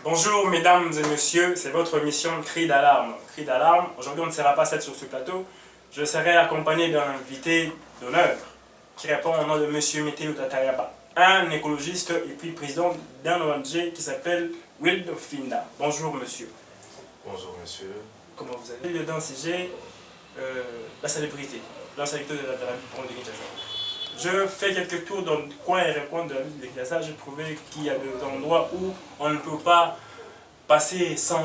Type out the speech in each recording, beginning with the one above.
Bonjour mesdames et messieurs, c'est votre émission Cri d'alarme. Cri d'alarme, aujourd'hui on ne sera pas seul sur ce plateau, je serai accompagné d'un invité d'honneur qui répond au nom de Monsieur Météo Tatayaba, un écologiste et puis président d'un ONG qui s'appelle Wild Finda. Bonjour monsieur. Bonjour monsieur. Comment vous allez? Dans le sujet, la célébrité de la ville de Kinshasa. Je fais quelques tours dans le coin et recoins de la ville de Kinshasa. J'ai trouvé qu'il y a des endroits où on ne peut pas passer sans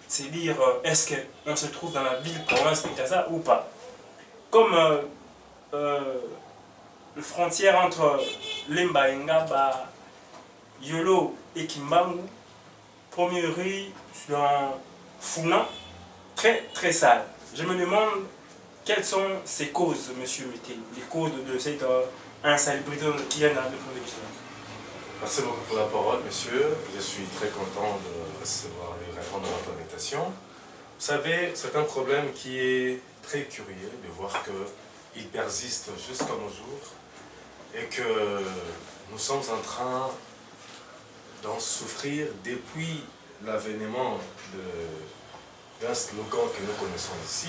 se dire est-ce qu'on se trouve dans la ville province de Kinshasa ou pas. Comme la frontière entre Lemba et Ngaba, Yolo et Kimbangu, première rue dans Founan, très sale. Je me demande quelles sont ces causes, monsieur Mété, les causes de cette insalubrité qui est dans la ville de Kinshasa. Merci beaucoup pour la parole, monsieur. Je suis très content de recevoir et répondre à votre invitation. Vous savez, c'est un problème qui est très curieux de voir qu'il persiste jusqu'à nos jours et que nous sommes en train d'en souffrir depuis l'avènement d'un slogan que nous connaissons ici.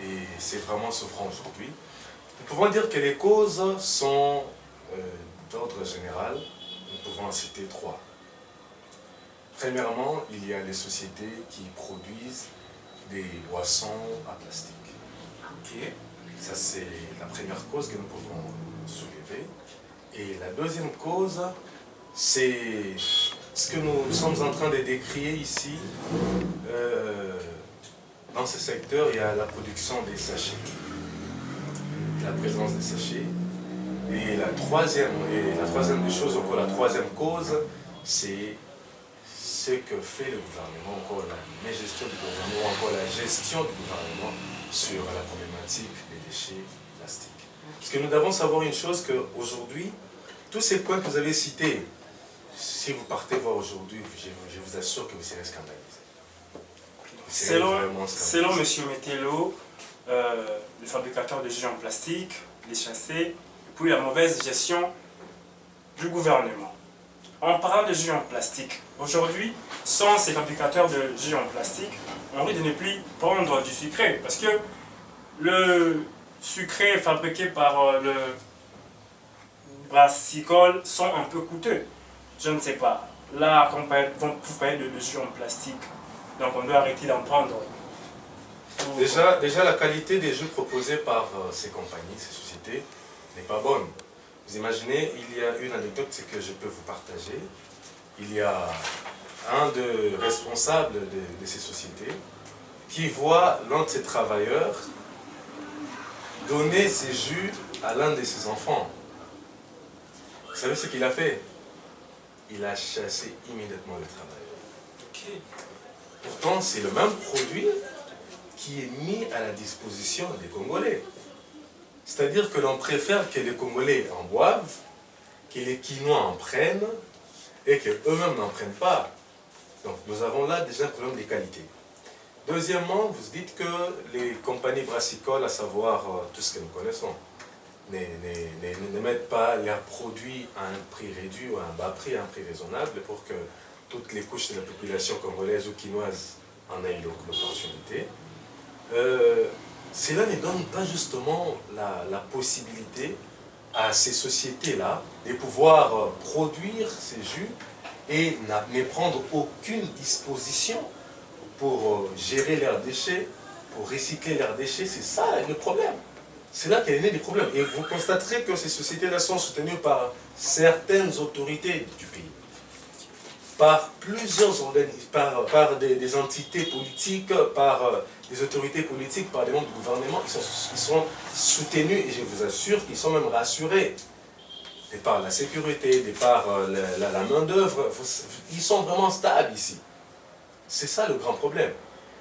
Et c'est vraiment souffrant aujourd'hui. Nous pouvons dire que les causes sont d'ordre général. Nous pouvons en citer trois. Premièrement, il y a les sociétés qui produisent des boissons à plastique. Ok. Ça, c'est la première cause que nous pouvons soulever. Et la deuxième cause, c'est ce que nous sommes en train de décrire ici. Dans ce secteur, il y a la production des sachets, la présence des sachets. Et la troisième des choses, encore la troisième cause, c'est ce que fait le gouvernement, encore la mégestion du gouvernement, encore la gestion du gouvernement sur la problématique des déchets plastiques. Parce que nous devons savoir une chose, qu'aujourd'hui, tous ces points que vous avez cités, si vous partez voir aujourd'hui, je vous assure que vous serez scandalisés. Selon M. Métello, le fabricateur de jus en plastique, les chassés, et puis la mauvaise gestion du gouvernement. En parlant de jus en plastique, aujourd'hui, sans ces fabricateurs de jus en plastique, on risque de ne plus prendre du sucré, parce que le sucré fabriqué par le brassicole sont un peu coûteux. Je ne sais pas. Là, quand vous parlez de jus en plastique, donc on doit arrêter d'en prendre. Déjà, la qualité des jus proposés par ces compagnies, ces sociétés, n'est pas bonne. Vous imaginez, il y a une anecdote que je peux vous partager. Il y a un des responsables de ces sociétés qui voit l'un de ses travailleurs donner ses jus à l'un de ses enfants. Vous savez ce qu'il a fait? Il a chassé immédiatement le travailleur. Okay. Pourtant, c'est le même produit qui est mis à la disposition des Congolais. C'est-à-dire que l'on préfère que les Congolais en boivent, que les Quinois en prennent, et qu'eux-mêmes n'en prennent pas. Donc nous avons là déjà un problème de qualité. Deuxièmement, vous dites que les compagnies brassicoles, à savoir tout ce que nous connaissons, ne mettent pas leurs produits à un prix réduit ou à un bas prix, à un prix raisonnable, pour que toutes les couches de la population congolaise ou quinoise en aient l'opportunité. Cela ne donne pas justement la possibilité à ces sociétés-là de pouvoir produire ces jus et ne prendre aucune disposition pour gérer leurs déchets, pour recycler leurs déchets. C'est ça le problème. C'est là qu'est né des problèmes. Et vous constaterez que ces sociétés-là sont soutenues par certaines autorités du pays, par plusieurs organismes, par des entités politiques, par des autorités politiques, par des membres du gouvernement. Ils sont soutenus, et je vous assure qu'ils sont même rassurés, de par la sécurité, de par la main-d'œuvre. Ils sont vraiment stables ici. C'est ça le grand problème.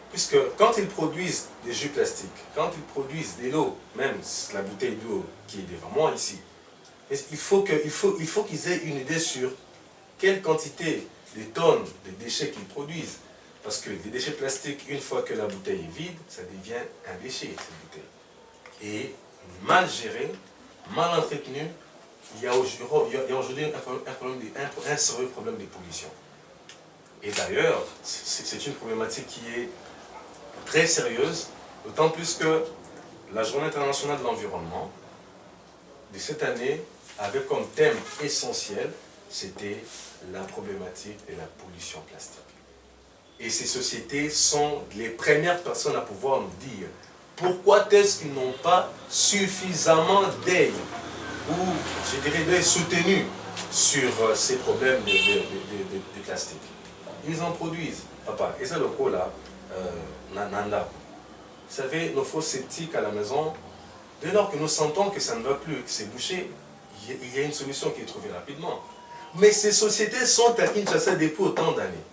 Puisque quand ils produisent des jus plastiques, quand ils produisent de l'eau, même la bouteille d'eau qui est devant moi ici, il faut qu'ils aient une idée sur quelle quantité de tonnes de déchets qu'ils produisent. Parce que les déchets plastiques, une fois que la bouteille est vide, ça devient un déchet, cette bouteille. Et mal géré, mal entretenu, il y a aujourd'hui un sérieux problème de pollution. Et d'ailleurs, c'est une problématique qui est très sérieuse, d'autant plus que la Journée internationale de l'environnement de cette année avait comme thème essentiel, c'était la problématique de la pollution plastique. Et ces sociétés sont les premières personnes à pouvoir nous dire pourquoi est-ce qu'ils n'ont pas suffisamment d'aide ou, je dirais, d'aide soutenue sur ces problèmes de plastique. Ils en produisent, papa. Et c'est le coup là, Nanda. Vous savez, nos fosses sceptiques à la maison, dès lors que nous sentons que ça ne va plus, que c'est bouché, il y a une solution qui est trouvée rapidement. Mais ces sociétés sont à Kinshasa depuis autant d'années.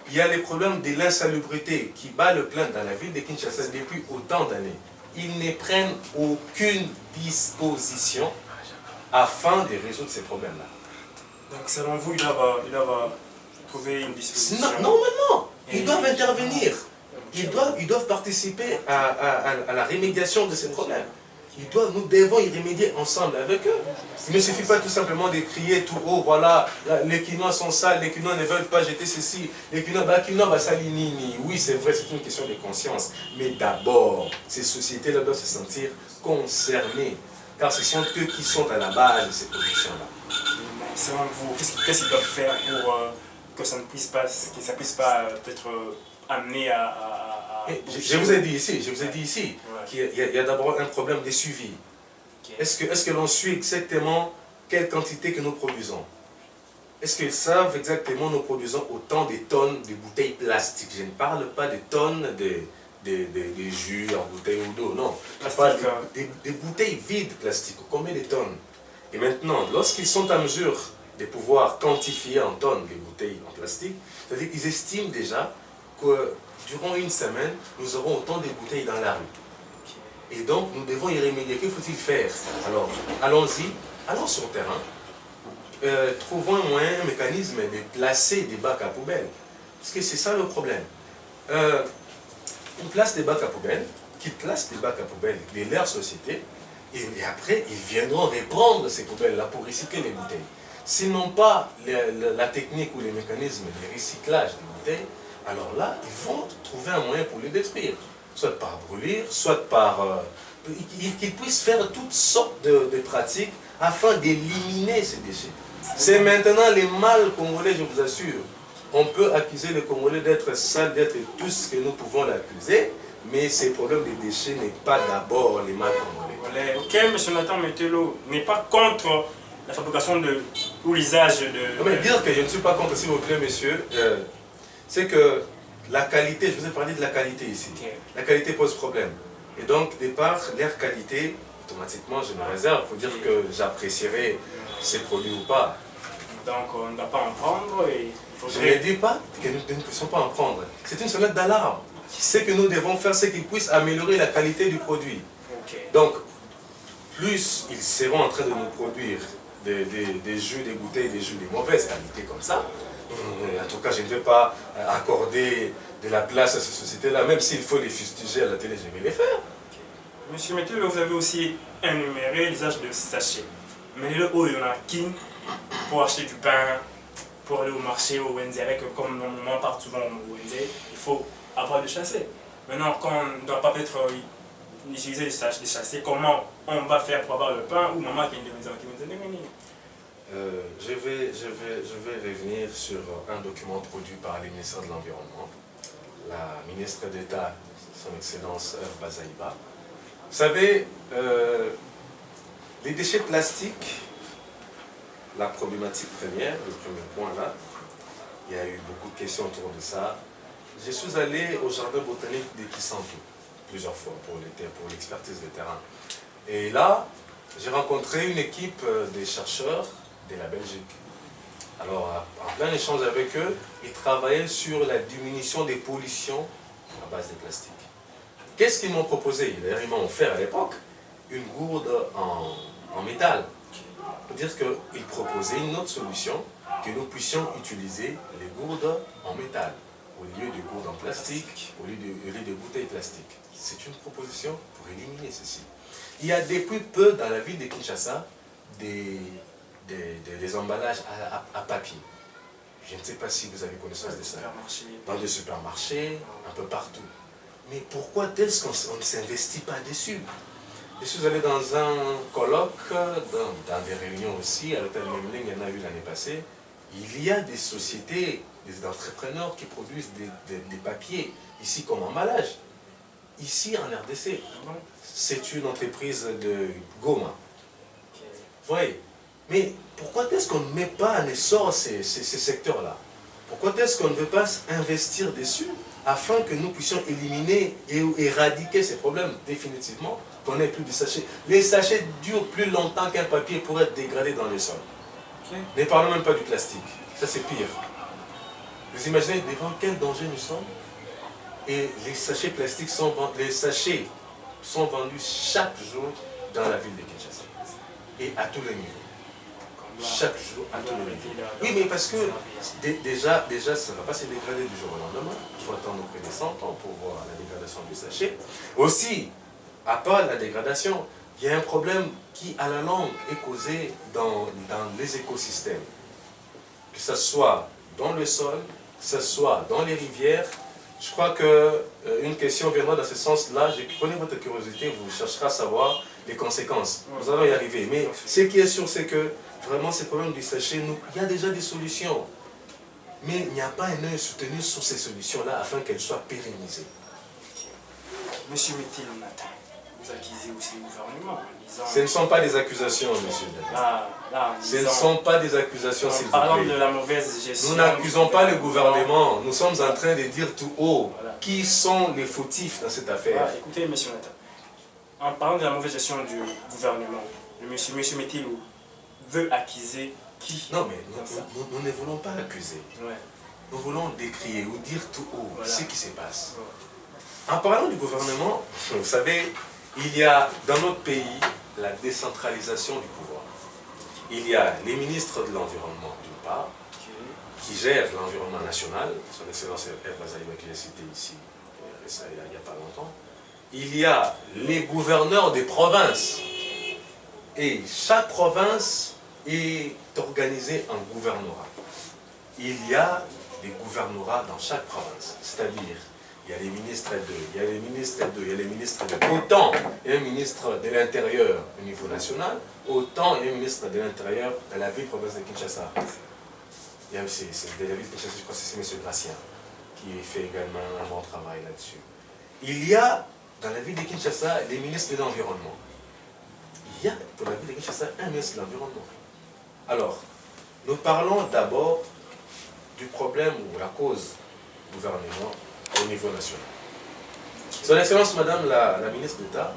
Il y a les problèmes de l'insalubrité qui bat le plein dans la ville de Kinshasa depuis autant d'années. Ils ne prennent aucune disposition afin de résoudre ces problèmes-là. Donc selon vous, ils doivent trouver une disposition. Normalement, ils doivent intervenir. Ils doivent participer à la remédiation de ces problèmes. Nous devons y remédier ensemble avec eux. Il ne suffit pas tout simplement de crier tout haut, voilà, les quinois sont sales, les quinois ne veulent pas jeter ceci, les quinois va salinini. Oui, c'est vrai, c'est une question de conscience. Mais d'abord, ces sociétés-là doivent se sentir concernées. Car ce sont eux qui sont à la base de ces productions-là. Selon vous, qu'est-ce qu'ils doivent faire pour que ça ne puisse pas, peut-être amener à... Je vous ai dit ici, Ouais. qu'il y a d'abord un problème de suivi. Okay. Est-ce que l'on suit exactement quelle quantité que nous produisons? Est-ce qu'ils savent exactement que nous produisons autant de tonnes de bouteilles plastiques? Je ne parle pas de tonnes de jus en bouteille ou d'eau, non. Je parle des bouteilles vides plastiques. Combien de tonnes? Et maintenant, lorsqu'ils sont en mesure de pouvoir quantifier en tonnes les bouteilles en plastique, c'est-à-dire qu'ils estiment déjà que durant une semaine, nous aurons autant de bouteilles dans la rue. Et donc, nous devons y remédier. Que faut-il faire? Alors, allons-y, allons sur le terrain, trouvons un moyen, un mécanisme de placer des bacs à poubelle. Parce que c'est ça le problème. On place des bacs à poubelle, qui placent des bacs à poubelle de leur société, et après, ils viendront reprendre ces poubelles-là pour recycler les bouteilles. S'ils n'ont pas la technique ou les mécanismes de recyclage des bouteilles, alors là, ils vont trouver un moyen pour les détruire. Soit par brûlir, soit par... qu'ils puissent faire toutes sortes de pratiques afin d'éliminer ces déchets. C'est maintenant les mâles congolais, je vous assure. On peut accuser les Congolais d'être sales, d'être tout ce que nous pouvons l'accuser, mais ces problèmes de déchets n'est pas d'abord les mâles congolais. Ok, M. Nathan Metelo n'est pas contre la fabrication ou l'usage de... Mais dire que je ne suis pas contre, s'il vous plaît, monsieur, c'est que la qualité, je vous ai parlé de la qualité ici. Okay. La qualité pose problème. Et donc, de par leur qualité, automatiquement, je me réserve pour dire que j'apprécierai ces produits ou pas. Donc, on ne doit pas en prendre et... Je ne dis pas que nous ne puissions pas en prendre. C'est une sonnette d'alarme. Ce que nous devons faire, c'est qu'ils puissent améliorer la qualité du produit. Okay. Donc, plus ils seront en train de nous produire des jus, des bouteilles, des jus de mauvaise qualité comme ça, en tout cas, je ne vais pas accorder de la place à ces sociétés-là, même s'il faut les fustiger à la télé, je vais les faire. Okay. Monsieur Metelo, vous avez aussi énuméré l'usage de sachets. Mais le haut, il y en a qui, pour acheter du pain, pour aller au marché, au Wenzé, comme on part souvent au Wenzé, il faut avoir des chassés. Maintenant, quand on ne doit pas peut-être utiliser des chassés, comment on va faire pour avoir le pain ou maman qui est une je vais revenir sur un document produit par le ministère de l'Environnement, la ministre d'État, son Excellence Bazaïba. Vous savez, les déchets plastiques, la problématique première, le premier point là, il y a eu beaucoup de questions autour de ça. Je suis allé au jardin botanique de Kisantu plusieurs fois pour l'expertise de terrain. Et là, j'ai rencontré une équipe de chercheurs de la Belgique. Alors, en plein échange avec eux, ils travaillaient sur la diminution des pollutions à base de plastique. Qu'est-ce qu'ils m'ont proposé? D'ailleurs, ils m'ont offert à l'époque une gourde en métal. Pour dire qu'ils proposaient une autre solution, que nous puissions utiliser les gourdes en métal, au lieu de gourdes en plastique, au lieu de bouteilles plastiques. C'est une proposition pour éliminer ceci. Il y a depuis peu dans la ville de Kinshasa des emballages à papier. Je ne sais pas si vous avez connaissance de ça. Dans les supermarchés, un peu partout. Mais pourquoi est-ce qu'on ne s'investit pas dessus? Je suis allé dans un colloque, dans des réunions aussi, à l'hôtel Memling, il y en a eu l'année passée. Il y a des sociétés, des entrepreneurs qui produisent des papiers, ici comme emballage. Ici en RDC, c'est une entreprise de Goma. Vous voyez? Mais pourquoi est-ce qu'on ne met pas en essor ces secteurs-là? Pourquoi est-ce qu'on ne veut pas investir dessus afin que nous puissions éliminer et éradiquer ces problèmes définitivement, qu'on n'ait plus de sachets? Les sachets durent plus longtemps qu'un papier pour être dégradé dans le sol. Ne parlons même pas du plastique. Ça, c'est pire. Vous imaginez devant quel danger nous sommes? Et les sachets plastiques sont vendus chaque jour dans la ville de Kinshasa. Et à tous les niveaux. Chaque jour, à tous les niveaux. Oui, mais parce que déjà, ça ne va pas se dégrader du jour au lendemain. Il faut attendre près de 100 ans pour voir la dégradation du sachet. Aussi, à part la dégradation, il y a un problème qui, à la longue, est causé dans les écosystèmes. Que ce soit dans le sol, que ce soit dans les rivières. Je crois qu'une question viendra dans ce sens-là. Je connais votre curiosité, vous chercherez à savoir les conséquences. Nous allons y arriver. Mais ce qui est sûr, c'est que vraiment, ces problèmes du sachet, il y a déjà des solutions. Mais il n'y a pas un œil soutenu sur ces solutions-là afin qu'elles soient pérennisées. Monsieur Métil, vous accusez aussi le gouvernement en disant... Ce ne sont pas des accusations, monsieur. Ce ne sont pas des accusations, s'il vous plaît. Parlant de la mauvaise gestion... Nous n'accusons pas le gouvernement. Nous sommes en train de dire tout haut qui sont les fautifs dans cette affaire. Écoutez, monsieur Nathan, en parlant de la mauvaise gestion du gouvernement, monsieur Métil veut accuser qui? Non, mais nous ne voulons pas accuser. Nous voulons décrier ou dire tout haut ce qui se passe. En parlant du gouvernement, vous savez, il y a dans notre pays la décentralisation du pouvoir. Il y a les ministres de l'Environnement, d'une part, qui gèrent l'environnement national, son Excellence Hervé Zaïba qui est cité ici il n'y a pas longtemps. Il y a les gouverneurs des provinces. Et chaque province est organisée en gouvernorat. Il y a des gouvernorats dans chaque province. C'est-à-dire, il y a les ministres d'eux, il y a les ministres d'eux, il y a les ministres d'eux. Autant il y a un ministre de l'Intérieur au niveau national, autant il y a un ministre de l'Intérieur de la ville-province de Kinshasa. Il y a aussi, de la ville de Kinshasa, je crois que c'est M. Gracien qui fait également un bon travail là-dessus. Il y a, dans la ville de Kinshasa, les ministres de l'Environnement. Il y a, pour la ville de Kinshasa, un ministre de l'Environnement. Alors, nous parlons d'abord du problème ou la cause du gouvernement au niveau national. Son Excellence, Madame la ministre d'État,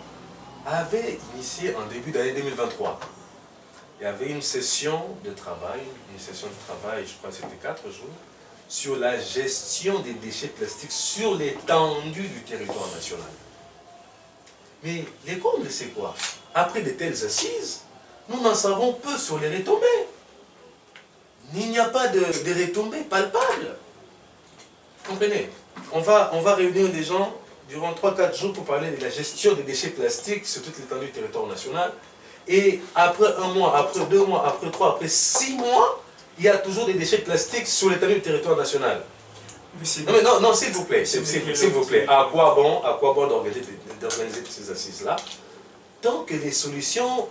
avait initié en début d'année 2023. Il y avait une session de travail, je crois que c'était 4 jours, sur la gestion des déchets plastiques sur l'étendue du territoire national. Mais les combles, c'est quoi? Après de telles assises, nous n'en savons peu sur les retombées. Il n'y a pas de retombées palpables. Vous comprenez? On va réunir des gens durant 3-4 jours pour parler de la gestion des déchets plastiques sur toute l'étendue du territoire national. Et après 1 mois, après 2 mois, après 3, après 6 mois, il y a toujours des déchets plastiques sur l'étendue du territoire national. Non, s'il vous plaît, s'il vous plaît. À quoi bon d'organiser ces assises-là tant que les solutions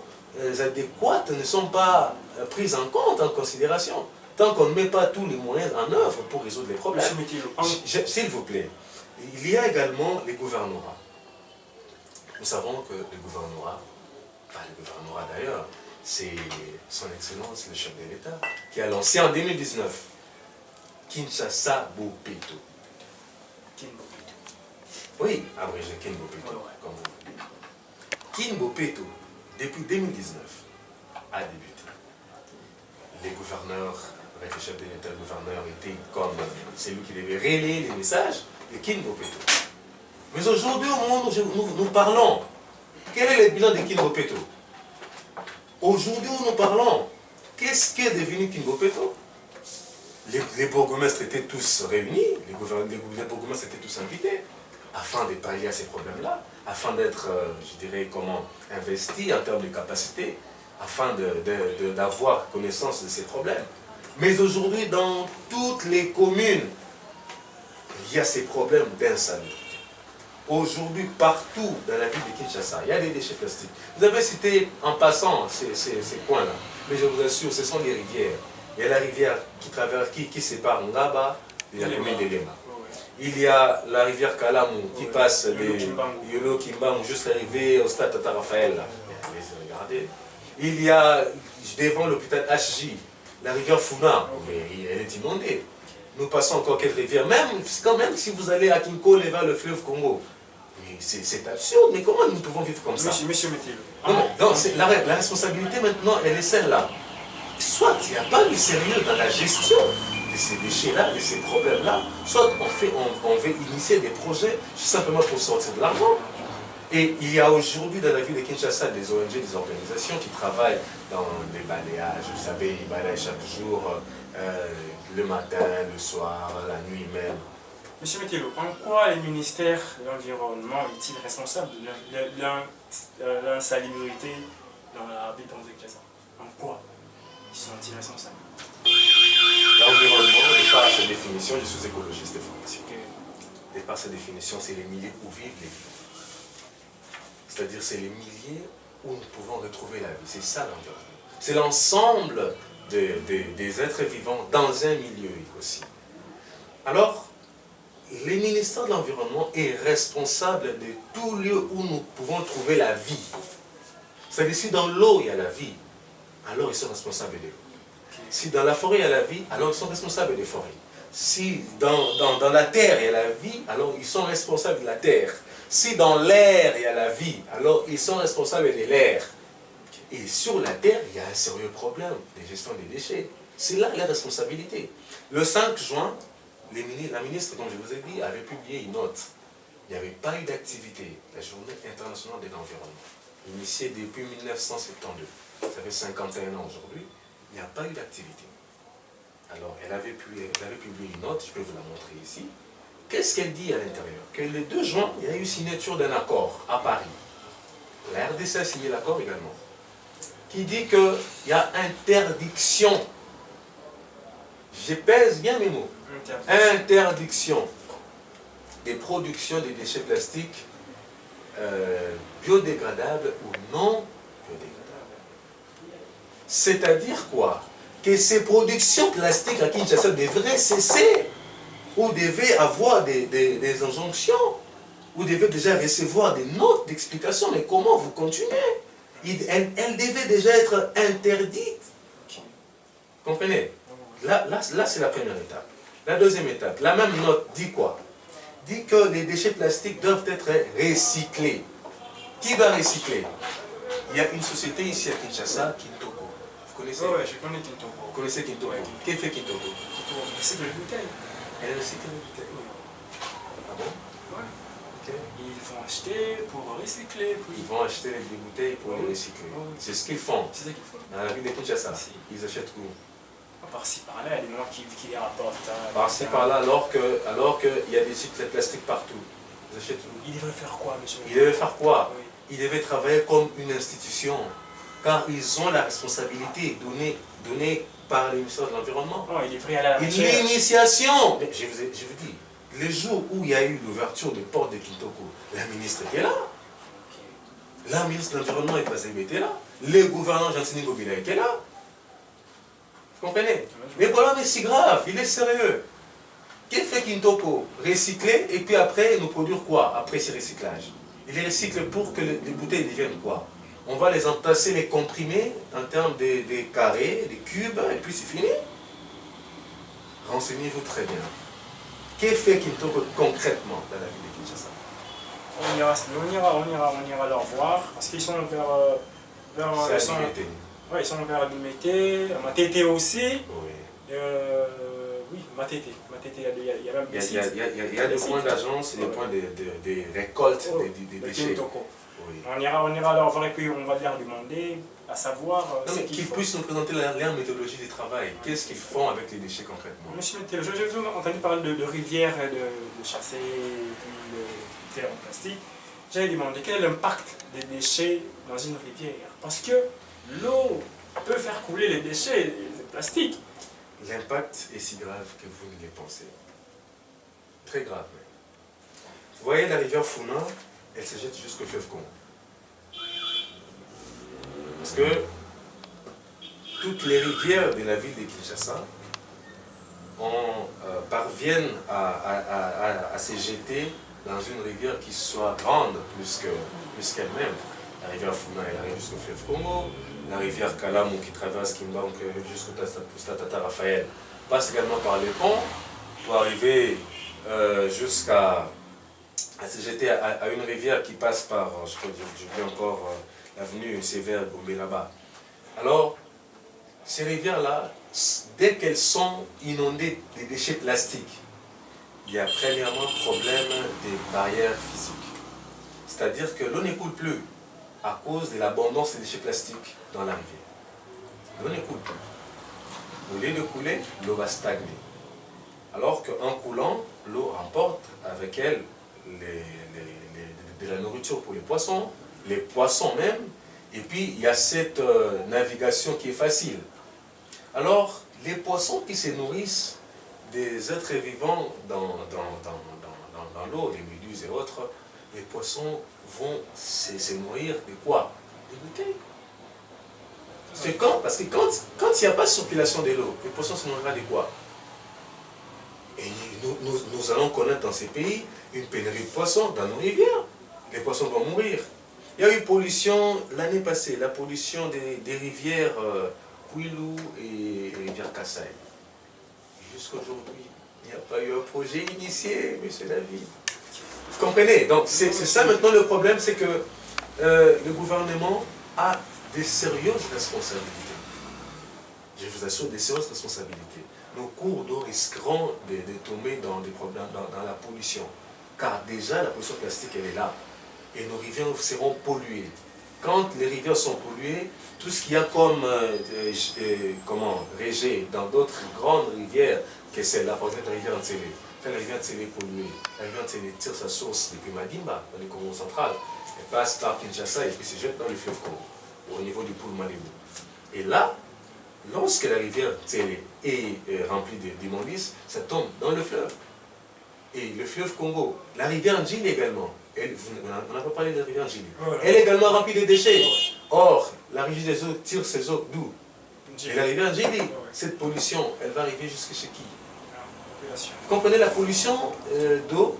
adéquates ne sont pas prises en compte, en considération, tant qu'on ne met pas tous les moyens en œuvre pour résoudre les problèmes. S'il vous plaît, il y a également les gouvernorats. Nous savons que le gouvernorat, pas le gouvernorat d'ailleurs, c'est son Excellence le chef de l'État qui a lancé en 2019 Kinshasa Bopeto. Oui, abrégé Kinbopeto, comme vous le dites. Kinbopeto, depuis 2019, a débuté. Les gouverneurs, avec le chef de l'État, le gouverneur était comme celui qui devait relayer les messages de Kinbopeto. Mais aujourd'hui, au moment où nous parlons, quel est le bilan de Kinbopeto? Aujourd'hui où nous parlons, qu'est-ce qui est devenu Kinbopeto? Les bourgmestres étaient tous réunis, les bourgmestres étaient tous invités, afin de pallier à ces problèmes-là, afin d'être, je dirais, investis en termes de capacité, afin d'avoir connaissance de ces problèmes. Mais aujourd'hui, dans toutes les communes, il y a ces problèmes d'insalubrité. Aujourd'hui, partout dans la ville de Kinshasa, il y a des déchets plastiques. Vous avez cité en passant ces coins-là, mais je vous assure, ce sont des rivières. Il y a la rivière qui sépare Ngaba de la commune de Lema. Il y a la rivière Kalamou qui passe de Yolo Kimbangu jusqu'à arriver au stade Tata Raphaël. Regardez. Il y a devant l'hôpital HJ, la rivière Funa, elle est inondée. Nous passons encore quelques rivières, quand même si vous allez à Kinko vers le fleuve Congo. C'est absurde, mais comment nous pouvons vivre comme ça? Monsieur Métilo. Donc, la responsabilité maintenant, elle est celle-là. Soit il n'y a pas de sérieux dans la gestion de ces déchets-là, de ces problèmes-là, soit on veut initier des projets simplement pour sortir de l'argent. Et il y a aujourd'hui dans la ville de Kinshasa des ONG, des organisations qui travaillent dans les balayages. Vous savez, ils balayent chaque jour, le matin, le soir, la nuit même. Monsieur Métilo, en quoi les ministères de l'Environnement est-il responsable de l'insalubrité dans la ville de Kinshasa? En quoi sont-ils responsables? L'environnement, de par sa définition, je suis écologiste de formation. De par sa définition, c'est les milieux où vivent les vies. C'est-à-dire, c'est les milieux où nous pouvons retrouver la vie. C'est ça l'environnement. C'est l'ensemble des êtres vivants dans un milieu aussi. Alors, le ministère de l'Environnement est responsable de tout lieu où nous pouvons trouver la vie. C'est-à-dire, si dans l'eau il y a la vie, alors ils sont responsables de l'eau. Si dans la forêt il y a la vie, alors ils sont responsables des forêts. Si dans la terre il y a la vie, alors ils sont responsables de la terre. Si dans l'air il y a la vie, alors ils sont responsables de l'air. Et sur la terre, il y a un sérieux problème de gestion des déchets. C'est là la responsabilité. Le 5 juin, la ministre, comme je vous ai dit, avait publié une note. Il n'y avait pas eu d'activité. La Journée internationale de l'environnement, initiée depuis 1972. Ça fait 51 ans aujourd'hui. Il n'y a pas eu d'activité. Alors, elle avait publié une note, je peux vous la montrer ici. Qu'est-ce qu'elle dit à l'intérieur? Que le 2 juin, il y a eu signature d'un accord à Paris. La RDC a signé l'accord également, qui dit qu'il y a interdiction, je pèse bien mes mots, interdiction des productions de déchets plastiques biodégradables ou non biodégradables. C'est-à-dire quoi? Que ces productions plastiques à Kinshasa devraient cesser, ou devaient avoir des injonctions, ou devaient déjà recevoir des notes d'explication, mais comment vous continuez? Elle devait déjà être interdite. Comprenez? Là c'est la première étape. La deuxième étape, la même note dit quoi? Dit que les déchets plastiques doivent être recyclés. Qui va recycler? Il y a une société ici à Kinshasa, Kintoko. Vous connaissez? Oui, je connais Kintoko. Vous connaissez Kintoko? Qu'est-ce que fait Kintoko? Kintoko recycle les bouteilles. Elle recycle les bouteilles. Ah bon? Ouais. Okay. Ils vont acheter pour recycler. Puis... Ils vont acheter des bouteilles pour les recycler. C'est ce qu'ils font. C'est ça qu'ils font. Dans la ville de Kinshasa, ils achètent où? Par-ci, par-là, il y a des gens qui les rapportent. Par-ci, par-là, alors qu'il y a des cycles plastiques partout. Ils achètent où? Ils devraient faire quoi, monsieur? Ils devaient faire quoi? Oui. Ils devaient travailler comme une institution, car ils ont la responsabilité donnée par le ministère de l'Environnement. Non, ils devraient aller à la recherche. L'initiation. Je vous dis, le jour où il y a eu l'ouverture des portes de Kintoko, la ministre était là. La ministre de l'Environnement était là. Le gouverneur Jantini Gobila était là. Vous comprenez? Mais le problème est si grave, il est sérieux. Qu'est-ce que fait Kintoko? Recycler et puis après nous produire quoi après ces recyclages? Il les recycle pour que les bouteilles deviennent quoi? On va les entasser, les comprimer en termes de carrés, de cubes, et puis c'est fini. Renseignez-vous très bien. Qu'est-ce que fait Kintoko concrètement dans la ville de Kinshasa? On ira leur voir, parce qu'ils sont vers ils sont vers Limete, Matete aussi. Oui. Oui, Matete. Il y a même des sites. Il y a des points d'agence et des points de récolte des déchets. Oui. On ira leur voir et puis on va leur demander à savoir qu'ils puissent nous présenter leur méthodologie de travail. Qu'est-ce qu'ils font avec les déchets concrètement? Monsieur Mételo, j'ai entendu parler de rivières, de chasser, puis de terre en plastique. J'avais demandé quel est l'impact des déchets dans une rivière. Parce que l'eau peut faire couler les déchets, les plastiques. l'impact est si grave que vous ne le pensez. Très grave. Vous voyez la rivière Funa, elle se jette jusqu'au fleuve Congo. Parce que toutes les rivières de la ville de Kinshasa parviennent à se jeter dans une rivière qui soit grande plus qu'elle-même. La rivière Funa, elle arrive jusqu'au fleuve Congo. La rivière Kalamu qui traverse Kimbank jusqu'au Stade Tata Raphaël passe également par les ponts pour arriver jusqu'à se jeter à une rivière qui passe par, je crois que j'ai vu encore l'avenue Sévère Gombe là-bas. Alors, ces rivières-là, dès qu'elles sont inondées de déchets plastiques, il y a premièrement problème des barrières physiques. C'est-à-dire que l'eau ne coule plus à cause de l'abondance des déchets plastiques dans la rivière. L'eau ne coule plus. Au lieu de couler, l'eau va stagner. Alors qu'en coulant, l'eau emporte avec elle de la nourriture pour les poissons même, et puis il y a cette navigation qui est facile. Alors, les poissons qui se nourrissent des êtres vivants dans l'eau, les méduses et autres, les poissons vont se nourrir de quoi? De bouteilles. Parce que quand il n'y a pas de circulation de l'eau, les poissons se nourriront de quoi? Et nous allons connaître dans ces pays une pénurie de poissons dans nos rivières. Les poissons vont mourir. Il y a eu pollution l'année passée, la pollution des rivières Kwilu et rivière Kassai. Jusqu'à aujourd'hui, il n'y a pas eu un projet initié, monsieur David. Vous comprenez? Donc c'est ça maintenant le problème, c'est que le gouvernement a des sérieuses responsabilités. Je vous assure, des sérieuses responsabilités. Nos cours d'eau risqueront de tomber dans des problèmes, dans la pollution. Car déjà, la pollution plastique, elle est là. Et nos rivières seront polluées. Quand les rivières sont polluées, tout ce qu'il y a comme régé dans d'autres grandes rivières, que c'est la rivière Ntsélé. Quand la rivière Ntsélé est polluée, la rivière Ntsélé tire sa source depuis Madimba, dans le Congo central. Elle passe par Kinshasa et puis se jette dans le fleuve Congo, au niveau du Poul Malébou. Et là, lorsque la rivière Ntsélé est remplie d'immondices, ça tombe dans le fleuve. Et le fleuve Congo, la rivière Ndjili également, on n'a pas parlé de la rivière Ndjili, elle est également remplie de déchets. Or, la régie des eaux tire ses eaux d'où? Et la rivière Ndjili, cette pollution, elle va arriver jusqu'à chez qui? Vous comprenez la pollution d'eau,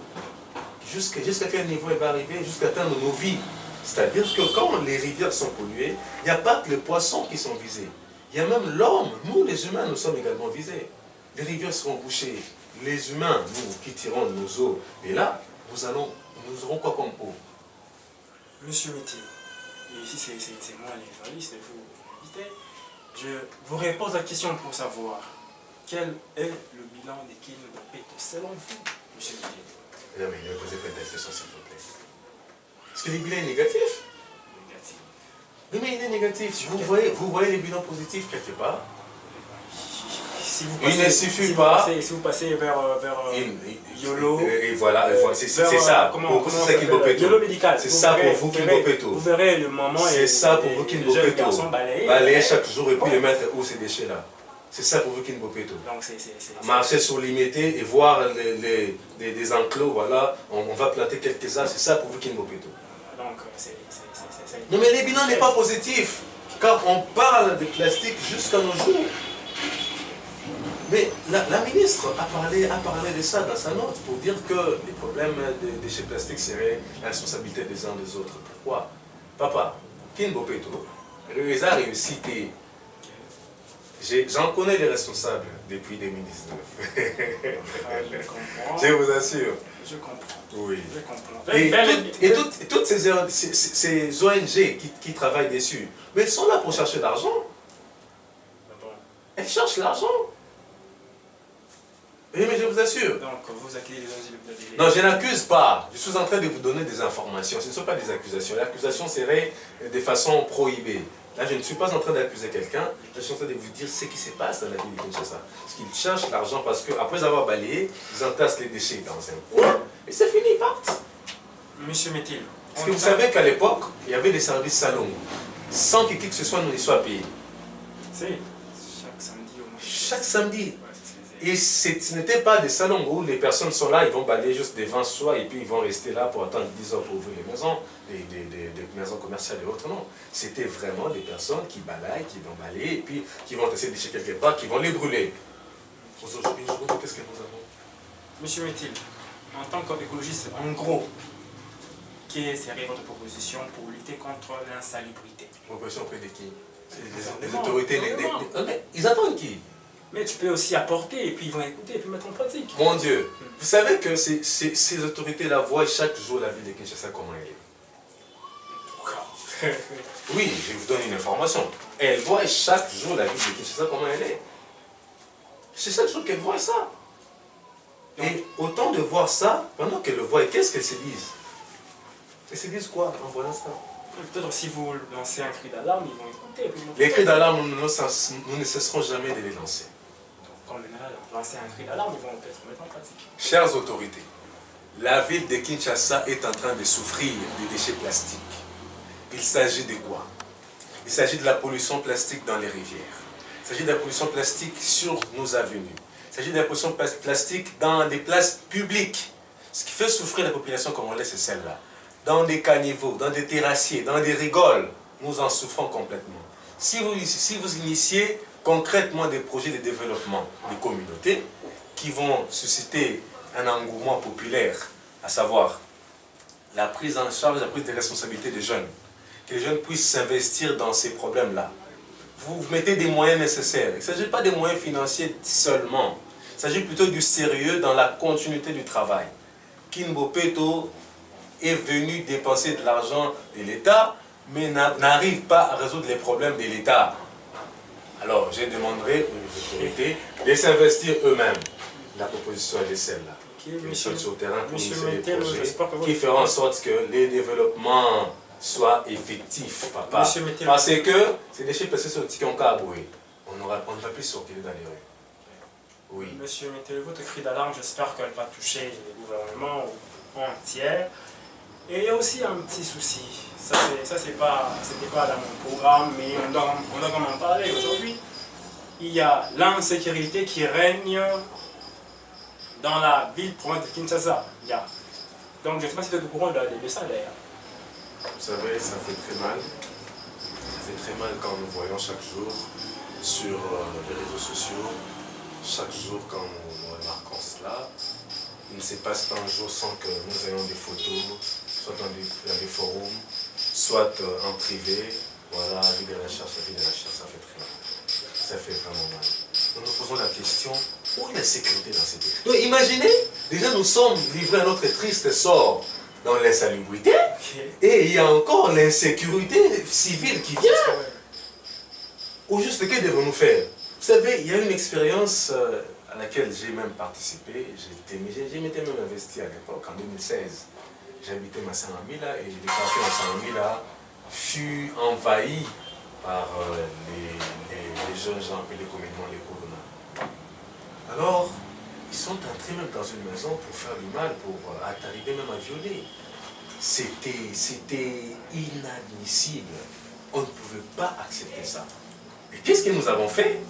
jusqu'à quel niveau elle va arriver? Jusqu'à atteindre nos vies. C'est-à-dire que quand les rivières sont polluées, il n'y a pas que les poissons qui sont visés. Il y a même l'homme, nous les humains, nous sommes également visés. Les rivières seront bouchées. Les humains, nous qui tirons nos eaux, et là, nous aurons quoi comme eau? Monsieur Métier, ici c'est moi les journalistes, vous invitez. Je vous repose la question pour savoir quel est le bilan des Kin Mbopeto selon vous, monsieur Métier? Non mais ne me posez pas de question s'il vous plaît. Est-ce que le bilan est négatif? Négatif. Oui mais il est négatif. Vous voyez les bilans positifs quelque part? Si vous il ne suffit pas. Si vous passez vers YOLO. Et voilà, c'est ça. C'est ça Kin Mbopeto. YOLO médical. C'est ça pour vous Kin Mbopeto. Vous verrez le moment. C'est ça pour vous Kin Mbopeto. Balayer chaque jour et puis les mettre où ces déchets-là. C'est ça pour vous Kin Mbopeto. Donc c'est. Marcher sur limité et voir des enclos, voilà, on va planter quelques arbres, c'est ça pour vous Kin Mbopeto. Donc c'est. Non mais les bilans n'est pas positif, car on parle de plastique jusqu'à nos jours. Mais la ministre a parlé de ça dans sa note pour dire que les problèmes des déchets plastiques seraient la responsabilité des uns des autres. Pourquoi? Papa, Kin Mbopeto, les a réussi. J'en connais les responsables depuis 2019. Je comprends. Je vous assure. Je comprends. Oui. Je comprends. Et toutes ces ONG qui travaillent dessus, mais elles sont là pour chercher l'argent. Elles cherchent l'argent. Oui, mais je vous assure. Donc, vous accusez les ONG. Non, je n'accuse pas. Je suis en train de vous donner des informations. Ce ne sont pas des accusations. L'accusation serait de façon prohibée. Là, je ne suis pas en train d'accuser quelqu'un. Je suis en train de vous dire ce qui se passe dans la ville de Kinshasa. Parce qu'ils cherchent l'argent parce qu'après avoir balayé, ils entassent les déchets dans un coin. Et c'est fini, ils partent. Monsieur Métil. Parce que vous savez qu'à l'époque, il y avait des services salons. Sans que qui que ce soit ne soit payé. C'est chaque samedi au moins. chaque samedi. Ouais, Et ce n'était pas des salons où les personnes sont là, ils vont balayer juste devant soi et puis ils vont rester là pour attendre 10 heures pour ouvrir les maisons, les maisons commerciales et autres. Non. C'était vraiment des personnes qui balayent, qui vont balayer et puis qui vont essayer de déchirer quelque part, qui vont les brûler. Aujourd'hui, qu'est-ce que nous avons? Monsieur Métil, en tant qu'écologiste, en gros, quelle serait votre proposition pour lutter contre l'insalubrité? Proposition auprès de qui? Les Gouvernement, autorités. gouvernement. Mais ils attendent qui? Mais tu peux aussi apporter, et puis ils vont écouter, et puis mettre en pratique. Mon Dieu, vous savez que ces autorités-là voient chaque jour la ville de Kinshasa comment elle est. Oui, je vous donne une information. Elles voient chaque jour la ville de Kinshasa comment elle est. C'est chaque jour qu'elles voient ça. Et autant de voir ça, pendant qu'elles le voient, qu'est-ce qu'elles se disent? Elles se disent quoi en voyant ça? Peut-être si vous lancez un cri d'alarme, ils vont écouter. Et puis ils vont Les cris d'alarme, nous ne cesserons jamais de les lancer. Quand on lance un cri d'alarme, ils vont peut-être mettre en pratique. Chères autorités, la ville de Kinshasa est en train de souffrir des déchets plastiques. Il s'agit de quoi? Il s'agit de la pollution plastique dans les rivières. Il s'agit de la pollution plastique sur nos avenues. Il s'agit de la pollution plastique dans les places publiques. Ce qui fait souffrir la population congolaise, c'est celle-là. Dans des caniveaux, dans des terrassiers, dans des rigoles, nous en souffrons complètement. Si vous initiez concrètement des projets de développement des communautés qui vont susciter un engouement populaire, à savoir la prise en charge, la prise de responsabilité des jeunes, que les jeunes puissent s'investir dans ces problèmes-là. Vous mettez des moyens nécessaires. Il ne s'agit pas des moyens financiers seulement. Il s'agit plutôt du sérieux dans la continuité du travail. Kinbo Peto est venu dépenser de l'argent de l'État, mais n'arrive pas à résoudre les problèmes de l'État. Alors, je demanderai aux autorités de s'investir eux-mêmes. La proposition, elle est celle-là. Ils sont sur le terrain pour initier des projets qui feront en sorte que les développements soient effectifs, papa. Parce que ces déchets passés sur le ticket en caboué, on ne va plus circuler dans les rues. Oui. Monsieur Métel, votre cri d'alarme, j'espère qu'elle va toucher le gouvernement entier. Et il y a aussi un petit souci. Ça, c'était pas dans mon programme, mais on doit en parler aujourd'hui. Il y a l'insécurité qui règne dans la ville province de Kinshasa. Donc je ne sais pas si tu es au courant de ça d'ailleurs. Vous savez, ça fait très mal. Ça fait très mal quand nous voyons chaque jour sur les réseaux sociaux, chaque jour quand nous remarquons cela. Il ne se passe pas un jour sans que nous ayons des photos, soit dans des forums, soit en privé. Voilà, avis de recherche, ça fait très mal. Ça fait vraiment mal. Nous nous posons la question, où est la sécurité dans ces pays? Donc imaginez, déjà nous sommes livrés à notre triste sort dans l'insalubrité, et il y a encore l'insécurité civile qui vient. Au juste, que devons-nous faire? Vous savez, il y a une expérience à laquelle j'ai même participé, j'ai m'étais même investi à l'époque, en 2016. J'habitais Massaramila et le quartier Massaramila fut envahi par les jeunes gens appelés communément les colonna. Alors, ils sont entrés même dans une maison pour faire du mal, pour arriver même à violer. C'était inadmissible. On ne pouvait pas accepter ça. Et qu'est-ce que nous avons fait?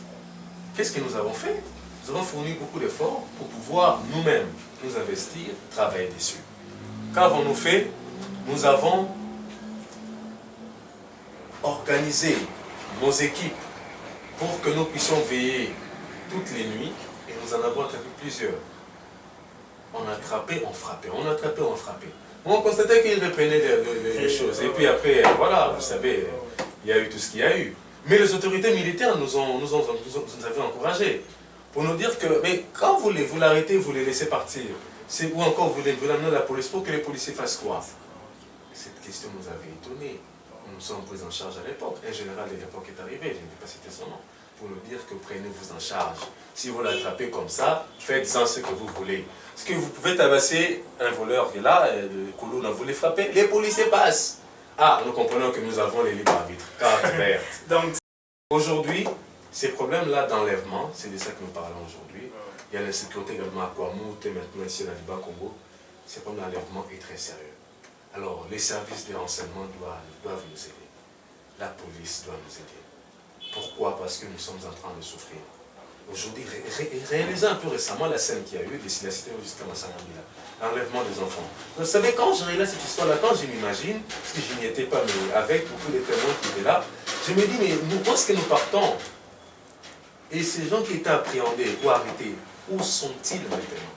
Qu'est-ce que nous avons fait? Nous avons fourni beaucoup d'efforts pour pouvoir nous-mêmes nous investir, travailler dessus. Qu'avons-nous fait? Nous avons organisé nos équipes pour que nous puissions veiller toutes les nuits et nous en avons attrapé plusieurs. On attrapait, on frappait, on attrapait, on frappait. On constatait qu'ils reprenaient les choses. Et puis après, voilà, vous savez, il y a eu tout ce qu'il y a eu. Mais les autorités militaires nous avaient encouragés pour nous dire que, mais quand vous l'arrêtez, vous les laissez partir, ou encore vous l'amenez à la police pour que les policiers fassent quoi? Cette question nous avait étonnés. Nous nous sommes pris en charge à l'époque. Un général de l'époque est arrivé, je ne vais pas citer son nom, pour nous dire que prenez-vous en charge. Si vous l'attrapez comme ça, faites-en ce que vous voulez. Parce que vous pouvez tabasser un voleur qui est là, le colon, vous les frappez, les policiers passent. Ah, nous comprenons que nous avons les libres arbitres. Carte verte. Donc, aujourd'hui, ces problèmes-là d'enlèvement, c'est de ça que nous parlons aujourd'hui. Il y a l'insécurité également à Kouamout et maintenant ici à Liban Congo. Ces problèmes d'enlèvement est très sérieux. Alors, les services de renseignement doivent nous aider. La police doit nous aider. Pourquoi? Parce que nous sommes en train de souffrir. Aujourd'hui, réalisez un peu récemment la scène qu'il y a eu, la cité jusqu'à Massanambila, l'enlèvement des enfants. Vous savez, quand je regarde cette histoire-là, quand je m'imagine, parce que je n'y étais pas, mais avec beaucoup de témoins qui étaient là, je me dis, mais où est-ce que nous partons? Et ces gens qui étaient appréhendés ou arrêtés, où sont-ils maintenant?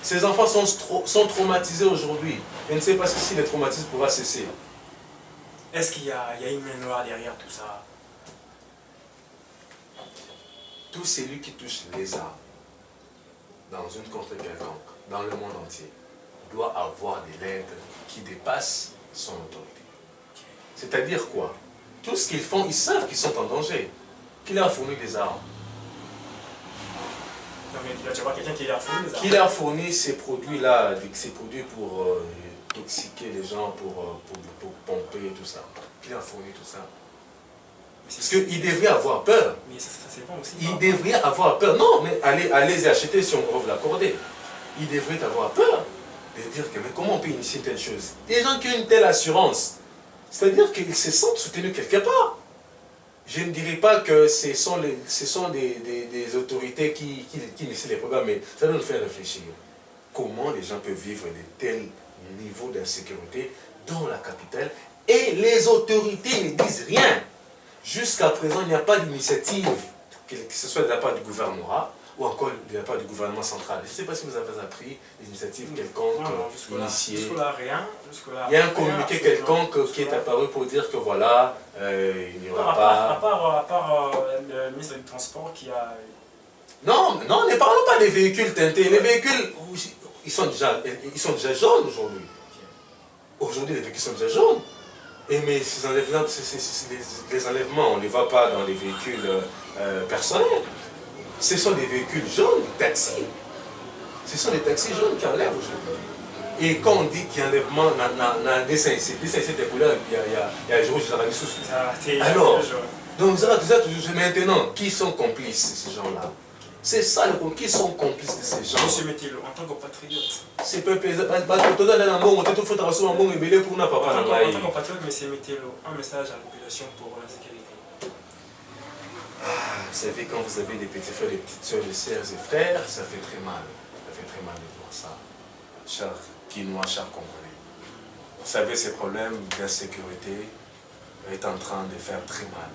Ces enfants sont traumatisés aujourd'hui. Je ne sais pas si le traumatisme pourra cesser. Est-ce qu'il y a une main noire derrière tout ça? Tout celui qui touche les armes dans une contre quelconque, dans le monde entier, doit avoir des règles qui dépassent son autorité. C'est-à-dire quoi? Tout ce qu'ils font, ils savent qu'ils sont en danger. Qui leur a fourni des armes? Non mais tu vois quelqu'un qui leur fournit des armes. Qui leur fournit ces produits-là, ces produits pour toxiquer les gens, pour pomper et tout ça? Qui leur fournit tout ça? Parce qu'ils devraient avoir peur. Mais ça c'est bon aussi. Ils devraient avoir peur. Non, mais allez acheter si on va vous l'accorder. Ils devraient avoir peur de dire que mais comment on peut initier telle chose? Des gens qui ont une telle assurance, c'est-à-dire qu'ils se sentent soutenus quelque part. Je ne dirais pas que ce sont des autorités qui initient les programmes, mais ça doit nous faire réfléchir. Comment les gens peuvent vivre de tels niveaux d'insécurité dans la capitale et les autorités ne disent rien. Jusqu'à présent, il n'y a pas d'initiative, que ce soit de la part du gouvernement ou encore de la part du gouvernement central. Je ne sais pas si vous avez appris des initiatives quelconques initiées. Jusque-là, rien. Il y a un communiqué quelconque qui est apparu pour dire que voilà, il n'y aura pas... À part le ministre du Transport qui a... Non, ne parlons pas des véhicules teintés. Les véhicules, ils sont déjà jaunes aujourd'hui. Aujourd'hui, les véhicules sont déjà jaunes. Et mais ces enlèvements, les enlèvements, on ne les voit pas dans les véhicules personnels. Ce sont des véhicules jaunes, des taxis. Ce sont des taxis jaunes qui enlèvent aujourd'hui. Et quand on dit qu'il y a un enlèvement dans des D5C des couleurs, il y a un jour où je l'ai sous. Alors, donc maintenant, qui sont complices, ces gens-là? C'est ça le problème, qui sont complices de ces gens? Monsieur Métilo, en tant que patriote. C'est peu plaisir. En tant que patriote, monsieur Métilo, un message à la population pour la sécurité. Vous savez, quand vous avez des petits frères, des petites soeurs, des sœurs et frères, ça fait très mal. Ça fait très mal de voir ça. Chers Guinois, chers Congolais. Vous savez, ces problèmes d'insécurité est en train de faire très mal.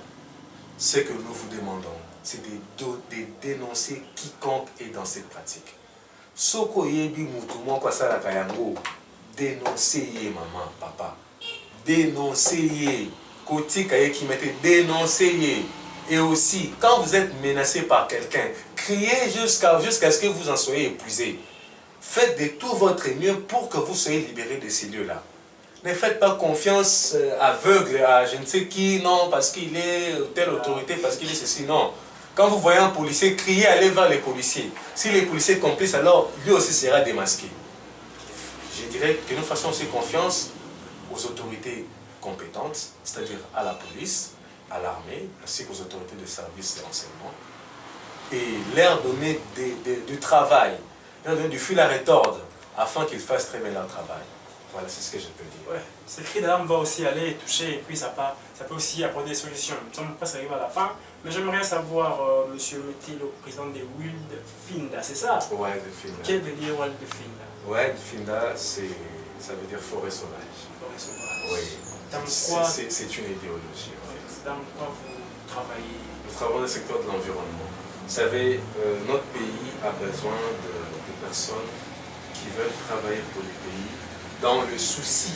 Ce que nous vous demandons, c'est de dénoncer quiconque est dans cette pratique. Soko yebi mutumo kwa sala kayango, dénoncez maman, papa. Dénoncez Koti kaye qui mette dénoncez. Et aussi, quand vous êtes menacé par quelqu'un, criez jusqu'à ce que vous en soyez épuisé. Faites de tout votre mieux pour que vous soyez libérés de ces lieux-là. Ne faites pas confiance aveugle à je ne sais qui, non, parce qu'il est telle autorité, parce qu'il est ceci, non. Quand vous voyez un policier, criez, allez vers les policiers. Si les policiers complices, alors lui aussi sera démasqué. Je dirais que nous fassons aussi confiance aux autorités compétentes, c'est-à-dire à la police, à l'armée, ainsi qu'aux autorités de services de renseignement, et leur donner du travail, leur donner du fil à retordre, afin qu'ils fassent très bien leur travail. Voilà, c'est ce que je peux dire. Ouais, ce cri d'alarme va aussi aller toucher, et puis ça peut aussi apporter des solutions. Nous sommes presque arrivés à la fin, mais j'aimerais savoir, monsieur Métilo, président de Wild Finda, c'est ça? Wild Finda. Quel veut dire Wild Finda? Wild Finda, ça veut dire forêt sauvage. Forêt sauvage. Oui. C'est une idéologie. Dans quoi vous travaillez? Nous travaillons dans le secteur de l'environnement. Vous savez, notre pays a besoin de personnes qui veulent travailler pour le pays dans le souci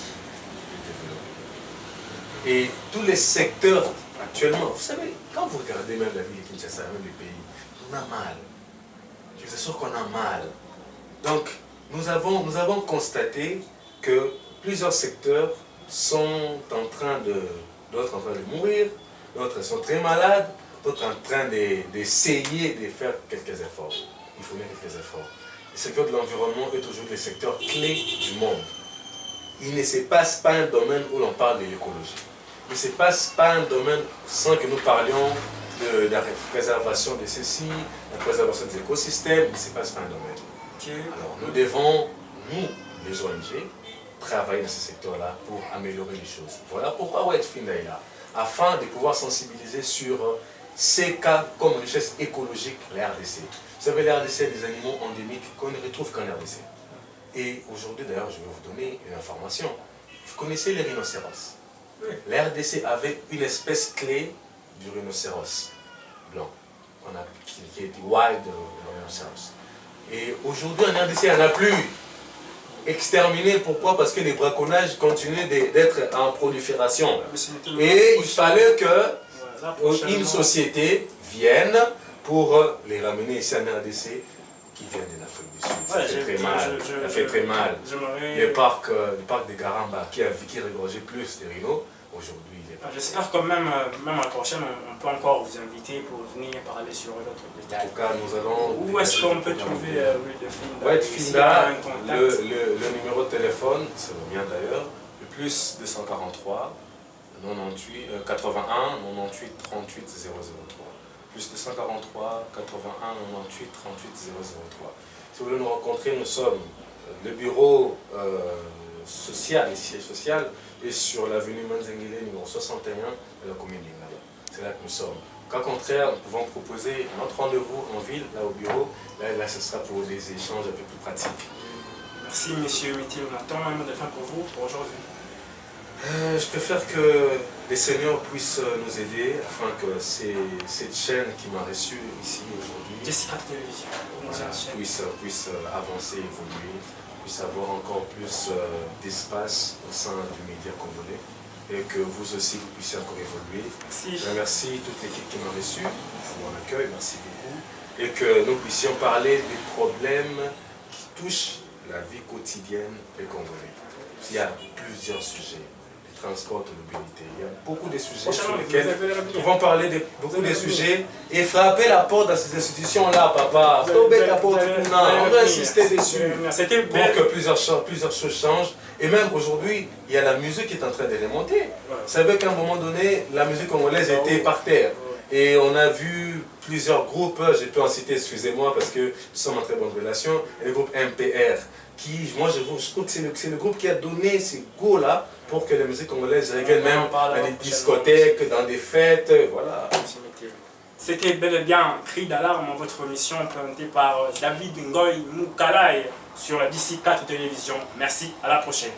du développement. Et tous les secteurs actuellement, vous savez, quand vous regardez même la ville de Kinshasa, même le pays, on a mal. Je vous assure qu'on a mal. Donc, nous avons constaté que plusieurs secteurs sont en train d'autres en train de mourir, d'autres sont très malades, d'autres en train d'essayer de faire quelques efforts. Il faut faire quelques efforts. Le secteur de l'environnement est aujourd'hui le secteur clé du monde. Il ne se passe pas un domaine où l'on parle de l'écologie. Il ne se passe pas un domaine sans que nous parlions de la préservation de ceci, la préservation des écosystèmes. Il ne se passe pas un domaine. Alors nous devons, nous, les ONG, travailler dans ce secteur-là pour améliorer les choses. Voilà pourquoi Wild Finda est là, afin de pouvoir sensibiliser sur c'est qu'a comme richesse écologique la RDC. Vous savez, la RDC a des animaux endémiques qu'on ne retrouve qu'en RDC. Et aujourd'hui, d'ailleurs, je vais vous donner une information. Vous connaissez les rhinocéros? Oui. La RDC avait une espèce clé du rhinocéros blanc, qui est wild rhinocéros. Et aujourd'hui, en RDC, il n'y en a plus. Exterminé, pourquoi? Parce que les braconnages continuent d'être en prolifération. Et il fallait qu'une société vienne pour les ramener ici en RDC, qui viennent de l'Afrique du Sud. Ça fait très mal. Ça fait très mal. Le parc de Garamba, qui regorgeait plus de rhinos, aujourd'hui, il est pas. J'espère que même à la prochaine, on peut encore vous inviter pour venir parler sur d'autres détails. En tout cas, nous allons... Où est-ce qu'on peut trouver White Finda, le numéro de téléphone, c'est le mien d'ailleurs, le plus 243 98 81 98 38 003. Plus 243 81 98 38 003. Si vous voulez nous rencontrer, nous sommes le bureau social, le siège social, est sur l'avenue Manzengele, numéro 61 de la commune d'Ingala. C'est là que nous sommes. Cas contraire, nous pouvons proposer notre rendez-vous en ville, là au bureau. Là, ce sera pour des échanges un peu plus pratiques. Merci, monsieur Métil. On attend un mot de fin pour vous, pour aujourd'hui. Je préfère que les seniors puissent nous aider afin que cette chaîne qui m'a reçu ici aujourd'hui puisse avancer, évoluer, puisse avoir encore plus d'espace au sein du média congolais et que vous aussi vous puissiez encore évoluer. Merci. Je remercie toute l'équipe qui m'a reçu pour mon accueil, merci beaucoup, et que nous puissions parler des problèmes qui touchent la vie quotidienne des Congolais. Il y a plusieurs sujets. Transport de mobilité. Il y a beaucoup de sujets sur lesquels nous pouvons parler de beaucoup de sujets et frapper la porte dans ces institutions-là, papa. On va insister dessus pour que plusieurs choses changent. Et même aujourd'hui, il y a la musique qui est en train de remonter. Vous savez qu'à un moment donné, la musique congolaise était par terre. Et on a vu plusieurs groupes, je peux en citer, excusez-moi, parce que nous sommes en très bonne relation, et le groupe MPR, qui, moi je trouve que c'est le groupe qui a donné ces go-là pour que la musique congolaise revienne même dans des discothèques, dans des fêtes, voilà. C'était bel et bien un cri d'alarme en votre émission présentée par David Ngoy Moukalai sur la DC4 Télévision. Merci, à la prochaine.